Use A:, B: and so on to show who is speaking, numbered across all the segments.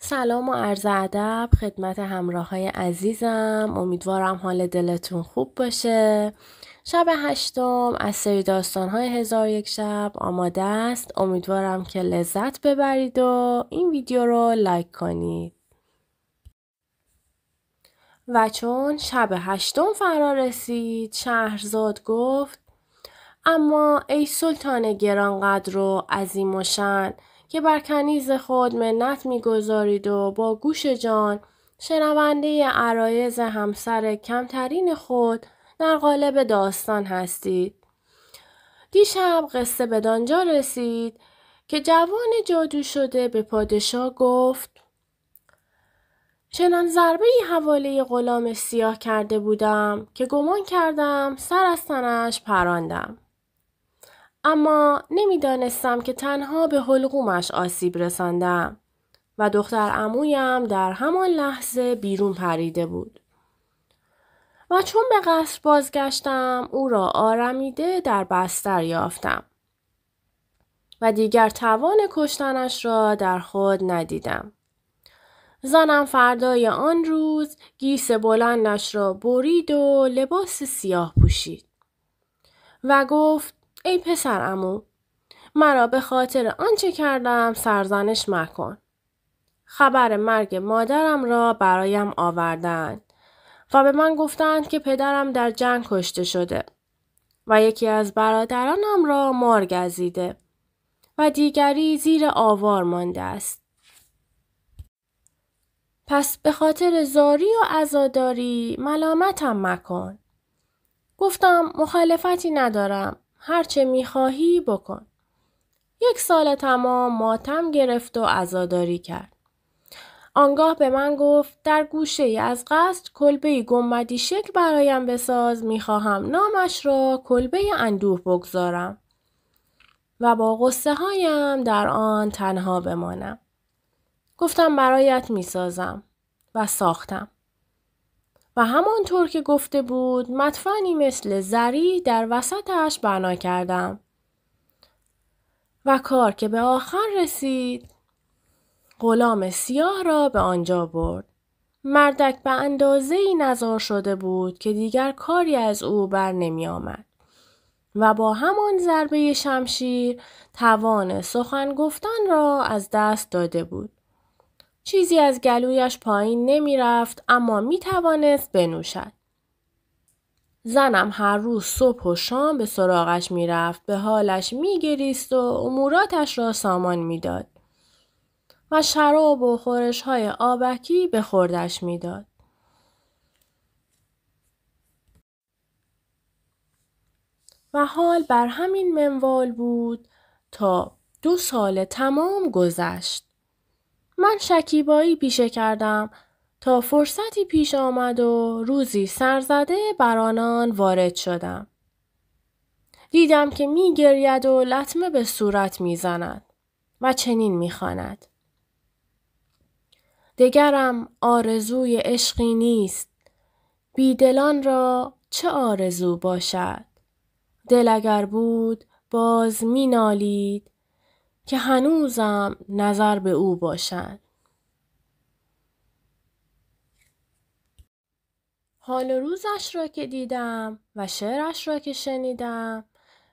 A: سلام و عرض ادب خدمت همراه‌های عزیزم. امیدوارم حال دلتون خوب باشه. شب 8 از سری داستان‌های 1001 شب آماده است. امیدوارم که لذت ببرید و این ویدیو رو لایک کنید. و چون شب 8 فرا رسید، شهرزاد گفت: اما ای سلطان گرانقدر و عظیم و شأن که بر کنیز خود منت می‌گذارید و با گوش جان شنونده عرایض همسر کمترین خود در قالب داستان هستید. دیشب قصه بدانجا رسید که جوان جادو شده به پادشاه گفت: چنان ضربه‌ای حواله غلام سیاه کرده بودم که گمان کردم سر از تنش پراندم. اما نمیدانستم که تنها به حلقومش آسیب رساندم و دختر عمویم در همان لحظه بیرون پریده بود. و چون به قصر بازگشتم او را آرمیده در بستر یافتم و دیگر توان کشتنش را در خود ندیدم. زنم فردای آن روز گیس بلندش را برید و لباس سیاه پوشید و گفت: ای پسر عمو، مرا به خاطر آنچه کردم سرزنش مکن. خبر مرگ مادرم را برایم آوردند و به من گفتند که پدرم در جنگ کشته شده و یکی از برادرانم را مار گزیده و دیگری زیر آوار مانده است. پس به خاطر زاری و عزاداری ملامتم مکن. گفتم مخالفتی ندارم، هرچه میخواهی بکن. 1 سال تمام ماتم گرفت و عزاداری کرد. آنگاه به من گفت در گوشه ای از قصر کلبه‌ای گنبدی شکل برایم بساز، میخواهم نامش را کلبه اندوه بگذارم و با غصه هایم در آن تنها بمانم. گفتم برایت میسازم و ساختم. و همانطور که گفته بود مدفنی مثل زری در وسطش بنا کردم. و کار که به آخر رسید، غلام سیاه را به آنجا برد. مردک به اندازه‌ای نزار شده بود که دیگر کاری از او بر نمی آمد و با همان ضربه شمشیر توان سخن گفتن را از دست داده بود. چیزی از گلویش پایین نمی رفت اما می توانست بنوشد. زنم هر روز صبح و شام به سراغش می رفت، به حالش می گریست و اموراتش را سامان می داد و شراب و خورش های آبکی به خوردش می داد. و حال بر همین منوال بود تا 2 سال تمام گذشت. من شکیبایی پیشه کردم تا فرصتی پیش آمد و روزی سرزده بر آنان وارد شدم. دیدم که می گرید و لطمه به صورت می زند و چنین می خواند: دگرم آرزوی عشقی نیست، بیدلان را چه آرزو باشد؟ دل اگر بود باز می نالید که هنوزم نظر به او باشد. حال روزش را که دیدم و شعرش را که شنیدم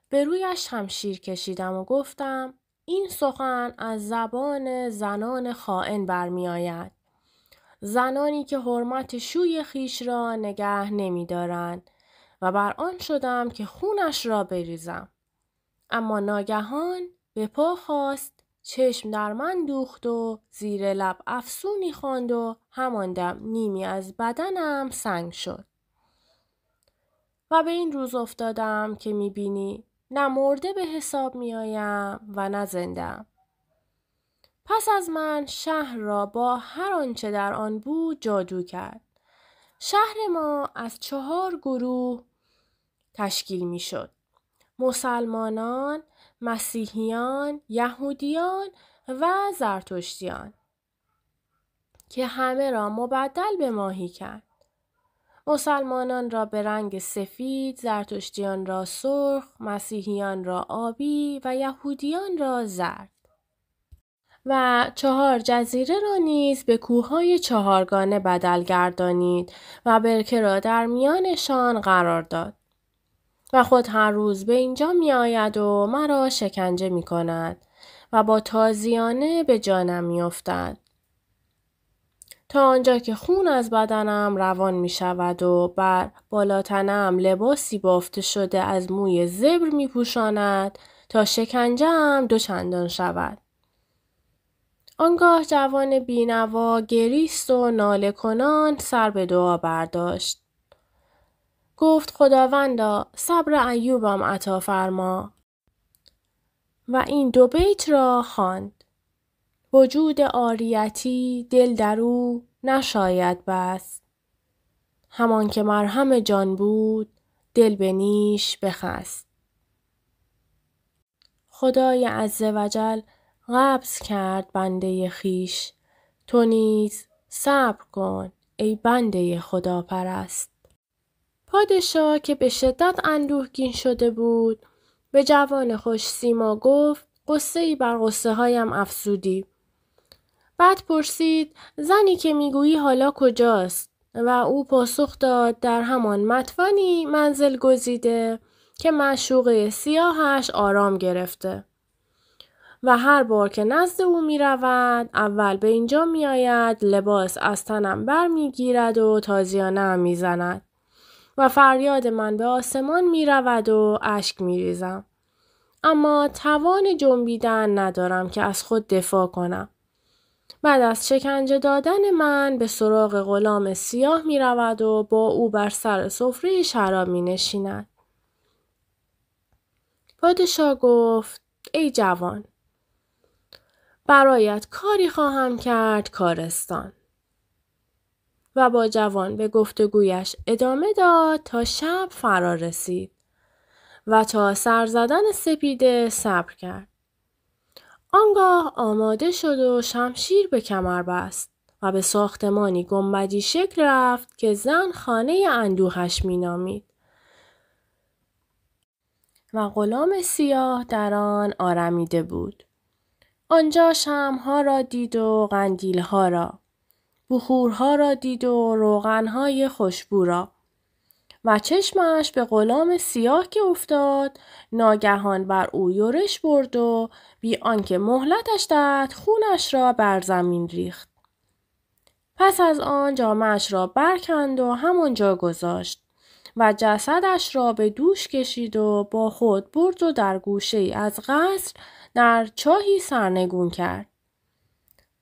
A: به رویش شمشیر کشیدم و گفتم: این سخن از زبان زنان خائن برمی آید. زنانی که حرمت شوی خیش را نگه نمی دارند و بر آن شدم که خونش را بریزم. اما ناگهان به پا خواست، چشم در من دوخت و زیر لب افسونی خواند و همان دم نیمی از بدنم سنگ شد. و به این روز افتادم که می بینی نه مرده به حساب می آیم و نه زنده. پس از من شهر را با هر آنچه در آن بود جادو کرد. شهر ما از 4 گروه تشکیل می شد: مسلمانان، مسیحیان، یهودیان و زرتشتیان که همه را مبدل به ماهی کرد. مسلمانان را به رنگ سفید، زرتشتیان را سرخ، مسیحیان را آبی و یهودیان را زرد. و 4 جزیره را نیز به کوههای 4گانه بدل گردانید و برکه را در میانشان قرار داد. و خود هر روز به اینجا می آید و مرا شکنجه می کند و با تازیانه به جانم می افتد. تا آنجا که خون از بدنم روان می شود و بر بالاتنم لباسی بافته شده از موی زبر می پوشاند تا شکنجه‌ام 2 چندان شود. آنگاه جوان بینوا گریست و ناله کنان سر به دعا برداشت. گفت خداوندا صبر ایوبم عطا فرما و این 2 بیت را خواند. وجود عاریتی دل در او نشاید بست. همان که مرهم جان بود دل به نیش بخست. خدای عزوجل قبض کرد بنده خیش. تو نیز صبر کن ای بنده خدا پرست. پادشاه که به شدت اندوهگین شده بود به جوان خوش سیما گفت قصه‌ای بر قصه هایم افزودی. بعد پرسید زنی که میگویی حالا کجاست؟ و او پاسخ داد در همان مطونی منزل گزیده که معشوقه سیاهش آرام گرفته و هر بار که نزد او می رود اول به اینجا می آید لباس از تنم بر می گیرد و تازیانه می زند و فریاد من به آسمان می رود و اشک می ریزم. اما توان جنبیدن ندارم که از خود دفاع کنم. بعد از شکنجه دادن من به سراغ غلام سیاه می رود و با او بر سر سفره شراب می نشیند. پادشاه گفت ای جوان برایت کاری خواهم کرد کارستان. و با جوان به گفتگویش ادامه داد تا شب فرا رسید و تا سر زدن سپیده صبر کرد. آنگاه آماده شد و شمشیر به کمر بست و به ساختمانی گنبدی شکل رفت که زن خانه اندوهش می نامید و غلام سیاه در آن آرمیده بود. آنجا شمع‌ها را دید و قندیل‌ها را، بخورها را دید و روغن‌های خوشبو را و چشمش به غلام سیاه که افتاد ناگهان بر او یورش برد و بی آنکه مهلتش داد خونش را بر زمین ریخت. پس از آن جامه‌اش را برکند و همانجا گذاشت و جسدش را به دوش کشید و با خود برد و در گوشه‌ای از قصر در چاهی سرنگون کرد.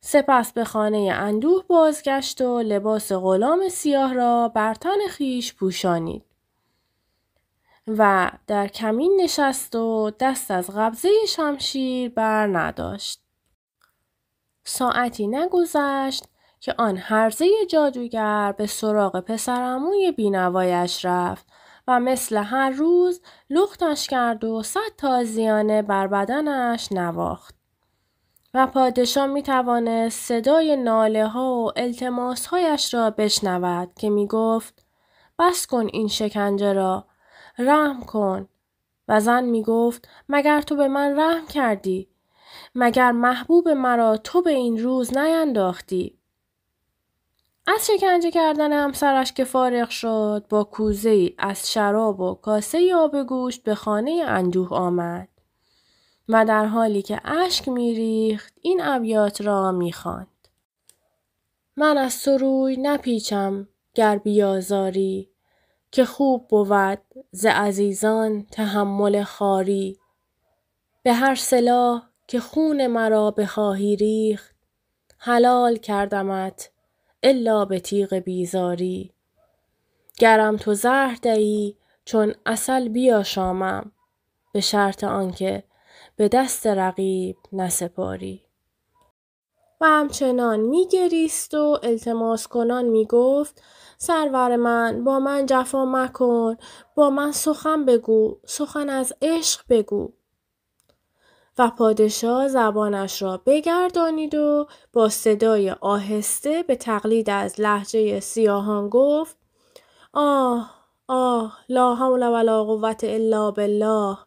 A: سپس به خانه اندوه بازگشت و لباس غلام سیاه را بر تن خویش پوشانید و در کمین نشست و دست از قبضه شمشیر بر نداشت. ساعتی نگذشت که آن هرزه جادوگر به سراغ پسرعموی بینوایش رفت و مثل هر روز لختش کرد و 100 تازیانه بر بدنش نواخت. و پادشاه می توانست صدای ناله ها و التماس هایش را بشنود که می گفت بس کن این شکنجه را، رحم کن. و زن می گفت مگر تو به من رحم کردی؟ مگر محبوب مرا تو به این روز نینداختی؟ از شکنجه کردن همسرش که فارغ شد با کوزه‌ای از شراب و کاسه آب گوشت به خانه اندوه آمد و در حالی که اشک می‌ریخت این ابیات را می‌خواند. من از تو روی نپیچم گر بیازاری که خوب بود ز عزیزان تحمل خواری. به هر سلاح که خون مرا بخواهی ریخت حلال کردمت الا به تیغ بیزاری. گرم تو زهر دهی چون عسل بیاشامم به شرط آنکه به دست رقیب نسپاری. و همچنان میگریست و التماس کنان میگفت سرور من با من جفا مکن، با من سخن بگو، سخن از عشق بگو. و پادشاه زبانش را بگردانید و با صدای آهسته به تقلید از لهجه سیاهان گفت آه آه لا حول ولا قوة الا بالله.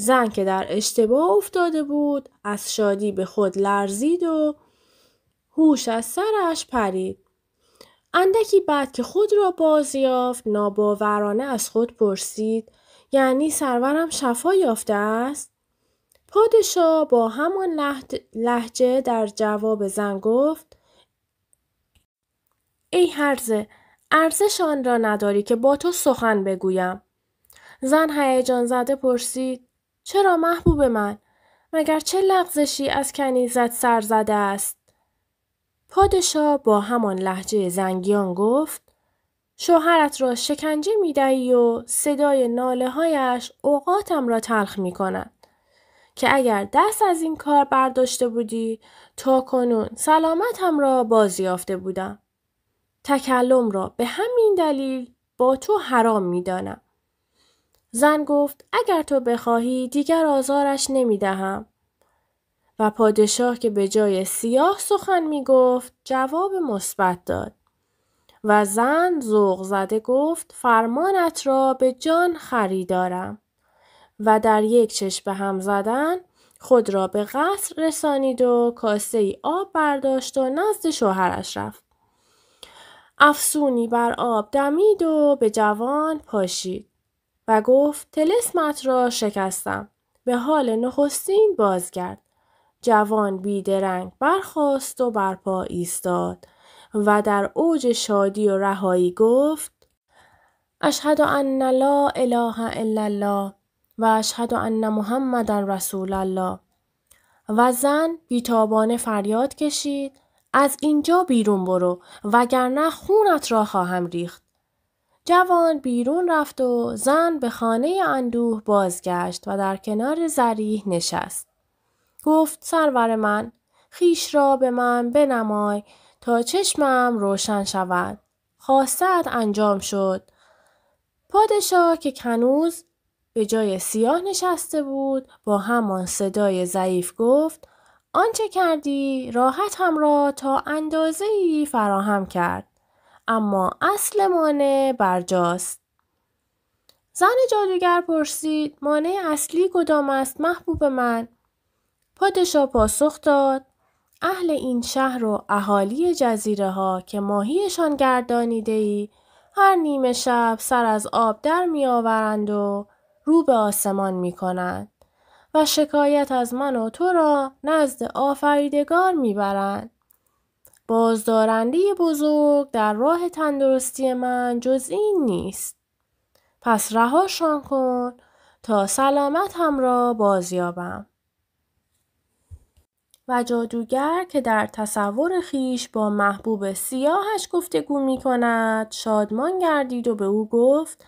A: زن که در اشتباه افتاده بود از شادی به خود لرزید و هوش از سرش پرید. اندکی بعد که خود را باز یافت ناباورانه از خود پرسید یعنی سرورم شفا یافته است؟ پادشاه با همان لهجه در جواب زن گفت ای هرزه، ارزش آن را نداری که با تو سخن بگویم. زن هیجان زده پرسید چرا محبوب من؟ مگر چه لغزشی از کنیزت سر زده است؟ پادشاه با همان لهجه زنگیان گفت شوهرت را شکنجه می دهی و صدای ناله هایش اوقاتم را تلخ می کند. که اگر دست از این کار برداشته بودی تا کنون سلامتم را بازیافته بودم. تکلم را به همین دلیل با تو حرام می دانم. زن گفت اگر تو بخواهی دیگر آزارش نمی دهم. و پادشاه که به جای سیاه سخن می گفت جواب مثبت داد. و زن ذوق زده گفت فرمانت را به جان خریدارم. و در یک چشم به هم زدن خود را به قصر رسانید و کاسه ای آب برداشت و نزد شوهرش رفت. افسونی بر آب دمید و به جوان پاشید و گفت طلسمت را شکستم. به حال نخستین بازگرد. جوان بیدرنگ برخاست و برپا ایستاد و در اوج شادی و رهایی گفت اشهد ان لا اله الا الله و اشهد ان محمدن رسول الله. و زن بیتابانه فریاد کشید از اینجا بیرون برو وگرنه خونت را خواهم ریخت. جوان بیرون رفت و زن به خانه اندوه بازگشت و در کنار ذریح نشست. گفت سرور من خویش را به من بنمای تا چشمم روشن شود. خواستت انجام شد. پادشاه که هنوز به جای سیاه نشسته بود با همان صدای ضعیف گفت آنچه کردی راحتم را تا اندازه‌ای فراهم کرد. اما اصل مانع برجاست. زن جادوگر پرسید مانع اصلی کدام است محبوب من؟ پادشاه پاسخ داد اهل این شهر و اهالی جزیره ها که ماهیشان گردانیده ای هر نیمه شب سر از آب در می آورند و رو به آسمان می کنند و شکایت از من و تو را نزد آفریدگار می برند. بازدارنده بزرگ در راه تندرستی من جز این نیست. پس رهاشان کن تا سلامتم را بازیابم. و جادوگر که در تصور خیش با محبوب سیاهش گفتگو می کند شادمان گردید و به او گفت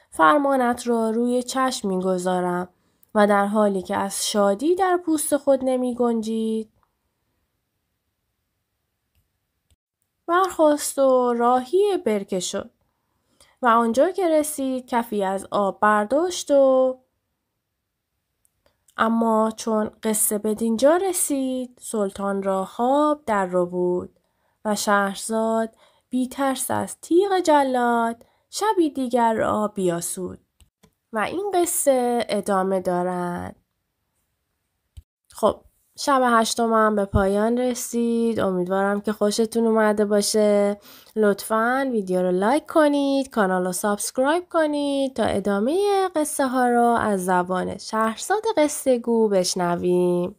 A: فرمانت را روی چشم می گذارم. و در حالی که از شادی در پوست خود نمی گنجید برخاست و راهی برکه شد و آنجا که رسید کفی از آب برداشت و اما چون قصه به دینجا رسید سلطان را خواب در رو بود و شهرزاد بی ترس از تیغ جلاد شبی دیگر را بیاسود. و این قصه ادامه دارد. خب شب 8 هم به پایان رسید. امیدوارم که خوشتون اومده باشه. لطفاً ویدیو رو لایک کنید، کانال رو سابسکرایب کنید تا ادامه قصه ها رو از زبان شهرزاد قصه گو بشنویم.